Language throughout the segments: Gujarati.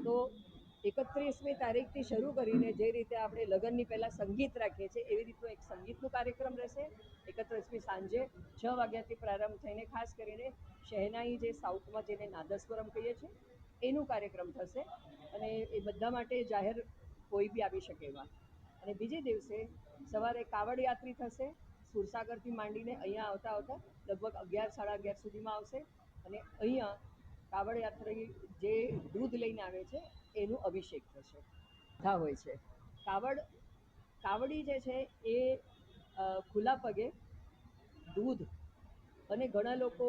તો 31મી તારીખથી શરૂ કરીને જે રીતે આપણે લગ્નની પહેલાં સંગીત રાખીએ છીએ એવી રીતનો એક સંગીતનો કાર્યક્રમ રહેશે. 31મી સાંજે 6 વાગ્યાથી પ્રારંભ થઈને ખાસ કરીને શહેનાઈ જે સાઉથમાં જેને નાદસ્વરમ કહીએ છીએ એનું કાર્યક્રમ થશે અને એ બધા માટે જાહેર કોઈ બી આવી શકે એવા. અને બીજે દિવસે સવારે કાવડ યાત્રી થશે. સુરસાગરથી માંડીને અહીંયા આવતા આવતા લગભગ 11 સાડા 11 સુધીમાં આવશે અને અહીંયા કાવડ યાત્રી જે દૂધ લઈને આવે છે એનું અભિષેક થશે. હા હોય છે. કાવડી જે છે એ ખુલ્લા પગે દૂધ અને ઘણા લોકો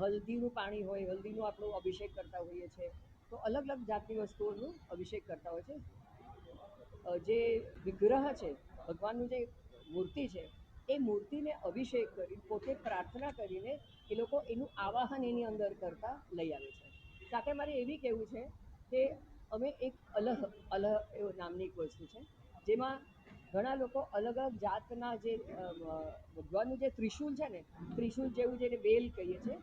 હલ્દીનું પાણી હોય, હલ્દીનું આપણું અભિષેક કરતા હોઈએ છીએ. તો અલગ અલગ જાતની વસ્તુઓનું અભિષેક કરતા હોય છે. જે વિગ્રહ છે, ભગવાનનું જે મૂર્તિ છે, એ મૂર્તિને અભિષેક કરી પોતે પ્રાર્થના કરીને એ લોકો એનું આવાહન એની અંદર કરતા લઈ આવે છે. સાથે મારે એવી કહેવું છે કે અમે એક અલહ એવું નામની એક વસ્તુ છે જેમાં ઘણા લોકો અલગ અલગ જાતના જે ભગવાનનું જે ત્રિશૂલ છે ને, ત્રિશૂલ જેવું જેને બેલ કહીએ છીએ,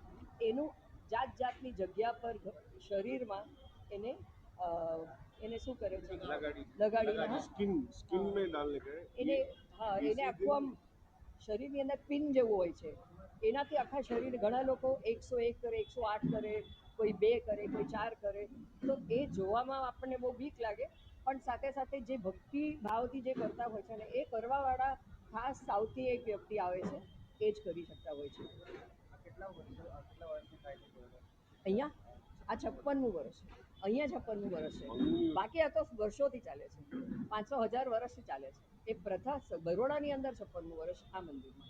એનું જાત જાતની જગ્યા પર શરીરમાં એને એને શું કરે છે, લગાડીને स्किन में डालने का એને હા એને આખું આમ શરીરની અંદર પિન જેવું હોય છે. એનાથી આખા શરીર ઘણા લોકો 101 કરે, 108 કરે, કોઈ 2 કરે, કોઈ 4 કરે. તો એ જોવામાં આપણને બહુ બીક લાગે, પણ સાથે સાથે જે ભક્તિ ભાવથી જે કરતા હોય છે ને એ કરવાવાળા ખાસ સાઉથથી એક વ્યક્તિ આવે છે એ જ કરી શકતા હોય છે. અહીંયા આ 56મું વર્ષ, અહીંયા 56મું વર્ષ છે. બાકી આ તો વર્ષોથી ચાલે છે, 500-1000 વર્ષથી ચાલે છે. એ પ્રથા બરોડાની અંદર 56મું વર્ષ આ મંદિરમાં.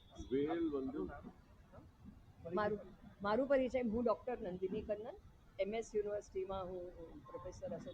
મારું પરિચય, હું ડૉક્ટર નંદિની કન્નન, MS યુનિવર્સિટીમાં હું પ્રોફેસર એસોસિએટ